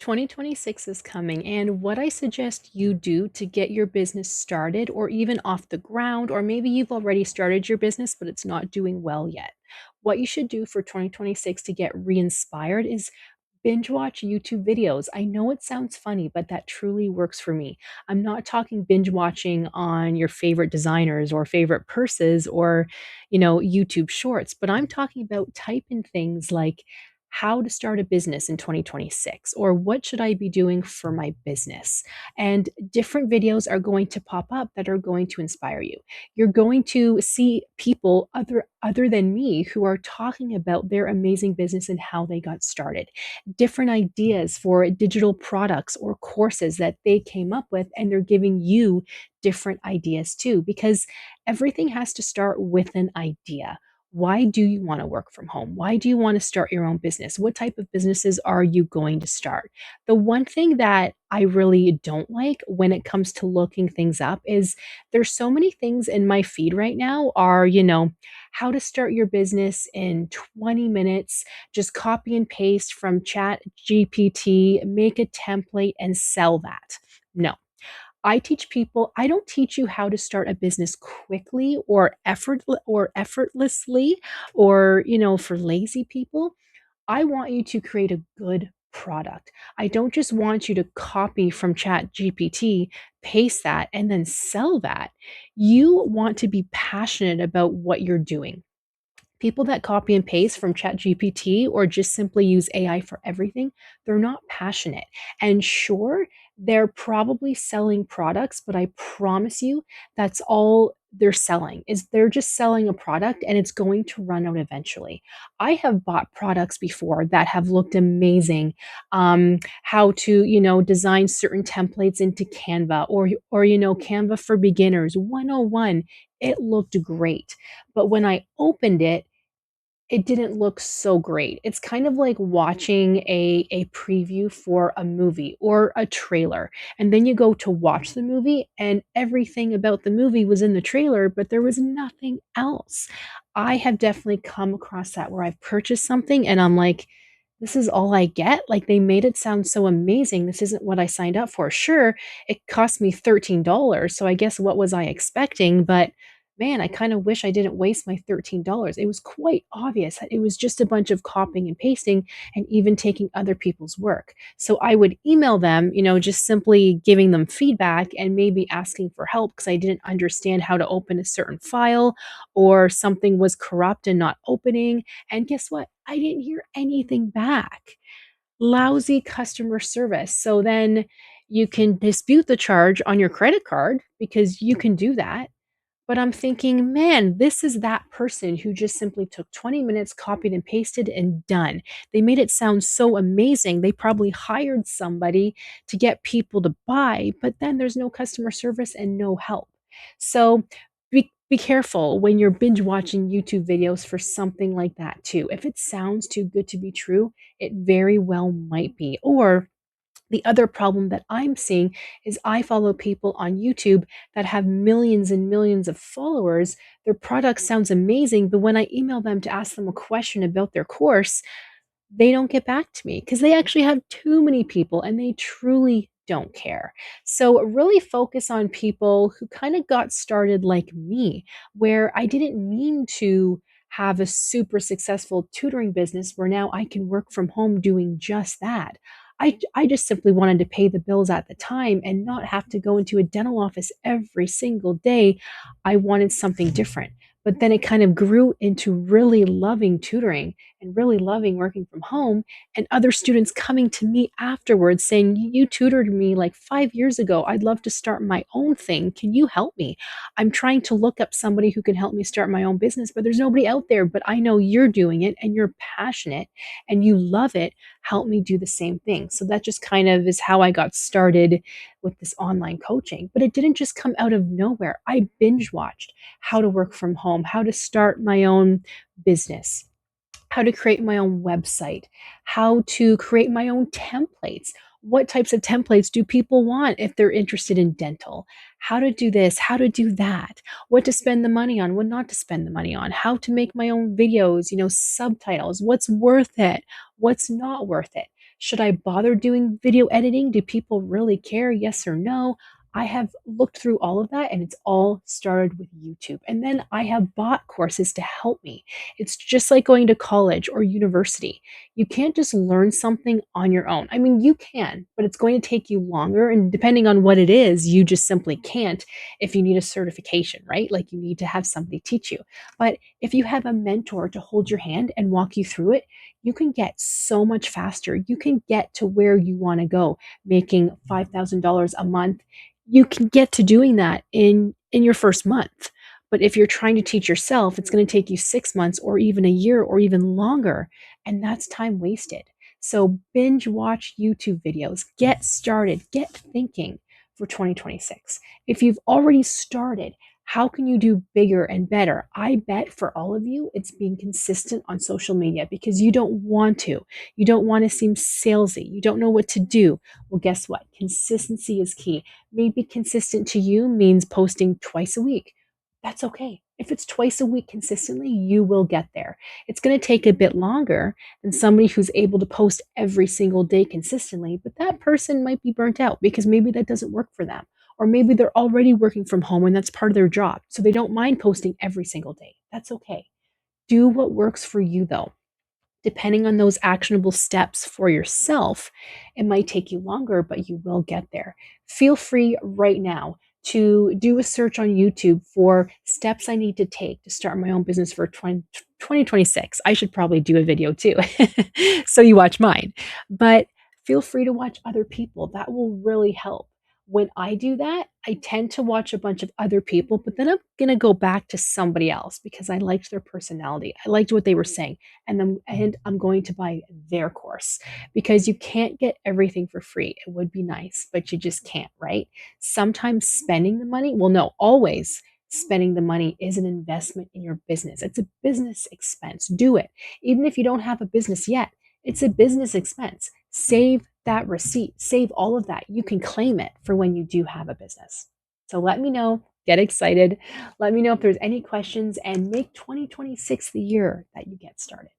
2026 is coming, and what I suggest you do to get your business started or even off the ground, or maybe you've already started your business, but it's not doing well yet. What you should do for 2026 to get re inspired is binge watch YouTube videos. I know it sounds funny, but that truly works for me. I'm not talking binge watching on your favorite designers or favorite purses or, YouTube shorts, but I'm talking about type in things like how to start a business in 2026 or what should I be doing for my business? And different videos are going to pop up that are going to inspire you. You're going to see people other than me who are talking about their amazing business and how they got started, different ideas for digital products or courses that they came up with, and they're giving you different ideas too, because everything has to start with an idea. Why do you want to work from home? Why do you want to start your own business? What type of businesses are you going to start? The one thing that I really don't like when it comes to looking things up is there's so many things in my feed right now are, how to start your business in 20 minutes, just copy and paste from Chat GPT, make a template and sell that. No. I teach people, I don't teach you how to start a business quickly or effortlessly or, for lazy people. I want you to create a good product. I don't just want you to copy from Chat GPT, paste that and then sell that. You want to be passionate about what you're doing. People that copy and paste from ChatGPT or just simply use AI for everything, they're not passionate. And sure, they're probably selling products, but I promise you that's all they're selling is they're just selling a product and it's going to run out eventually. I have bought products before that have looked amazing. How to, design certain templates into Canva or Canva for beginners 101. It looked great. But when I opened it didn't look so great. It's kind of like watching a preview for a movie or a trailer, and then you go to watch the movie, and everything about the movie was in the trailer, but there was nothing else. I have definitely come across that where I've purchased something and I'm like, "This is all I get?" Like, they made it sound so amazing. This isn't what I signed up for. Sure, it cost me $13, so I guess what was I expecting? But man, I kind of wish I didn't waste my $13. It was quite obvious that it was just a bunch of copying and pasting and even taking other people's work. So I would email them, just simply giving them feedback and maybe asking for help because I didn't understand how to open a certain file or something was corrupt and not opening. And guess what? I didn't hear anything back. Lousy customer service. So then you can dispute the charge on your credit card because you can do that, but I'm thinking, man, this is that person who just simply took 20 minutes, copied and pasted, and done. They made it sound so amazing. They probably hired somebody to get people to buy, but then there's no customer service and no help. So be careful when you're binge watching YouTube videos for something like that too. If it sounds too good to be true, it very well might be. Or the other problem that I'm seeing is I follow people on YouTube that have millions and millions of followers. Their product sounds amazing, but when I email them to ask them a question about their course, they don't get back to me because they actually have too many people and they truly don't care. So, really focus on people who kind of got started like me, where I didn't mean to have a super successful tutoring business where now I can work from home doing just that. I just simply wanted to pay the bills at the time and not have to go into a dental office every single day. I wanted something different. But then it kind of grew into really loving tutoring and really loving working from home, and other students coming to me afterwards saying, "You tutored me like 5 years ago. I'd love to start my own thing. Can you help me? I'm trying to look up somebody who can help me start my own business, but there's nobody out there. But I know you're doing it and you're passionate and you love it. Help me do the same thing." So that just kind of is how I got started with this online coaching. But it didn't just come out of nowhere. I binge watched how to work from home, how to start my own business, how to create my own website, how to create my own templates. What types of templates do people want if they're interested in dental? How to do this, how to do that, what to spend the money on, what not to spend the money on, how to make my own videos, subtitles, what's worth it, what's not worth it. Should I bother doing video editing? Do people really care? Yes or no? I have looked through all of that and it's all started with YouTube. And then I have bought courses to help me. It's just like going to college or university. You can't just learn something on your own. I mean, you can, but it's going to take you longer. And depending on what it is, you just simply can't if you need a certification, right? Like you need to have somebody teach you. But if you have a mentor to hold your hand and walk you through it, you can get so much faster. You can get to where you want to go, making $5,000 a month. You can get to doing that in your first month. But if you're trying to teach yourself, it's going to take you 6 months or even a year or even longer. And that's time wasted. So binge watch YouTube videos, get started, get thinking for 2026. If you've already started, how can you do bigger and better? I bet for all of you, it's being consistent on social media because you don't want to. You don't want to seem salesy. You don't know what to do. Well, guess what? Consistency is key. Maybe consistent to you means posting twice a week. That's okay. If it's twice a week consistently, you will get there. It's going to take a bit longer than somebody who's able to post every single day consistently, but that person might be burnt out because maybe that doesn't work for them. Or maybe they're already working from home and that's part of their job. So they don't mind posting every single day. That's okay. Do what works for you though. Depending on those actionable steps for yourself, it might take you longer, but you will get there. Feel free right now to do a search on YouTube for steps I need to take to start my own business for 2026. I should probably do a video too, so you watch mine. But feel free to watch other people. That will really help. When I do that, I tend to watch a bunch of other people, but then I'm going to go back to somebody else because I liked their personality. I liked what they were saying and I'm going to buy their course because you can't get everything for free. It would be nice, but you just can't, right? Sometimes spending the money, well, no, always spending the money is an investment in your business. It's a business expense. Do it. Even if you don't have a business yet, it's a business expense. Save that receipt, save all of that. You can claim it for when you do have a business. So let me know, get excited. Let me know if there's any questions and make 2026 the year that you get started.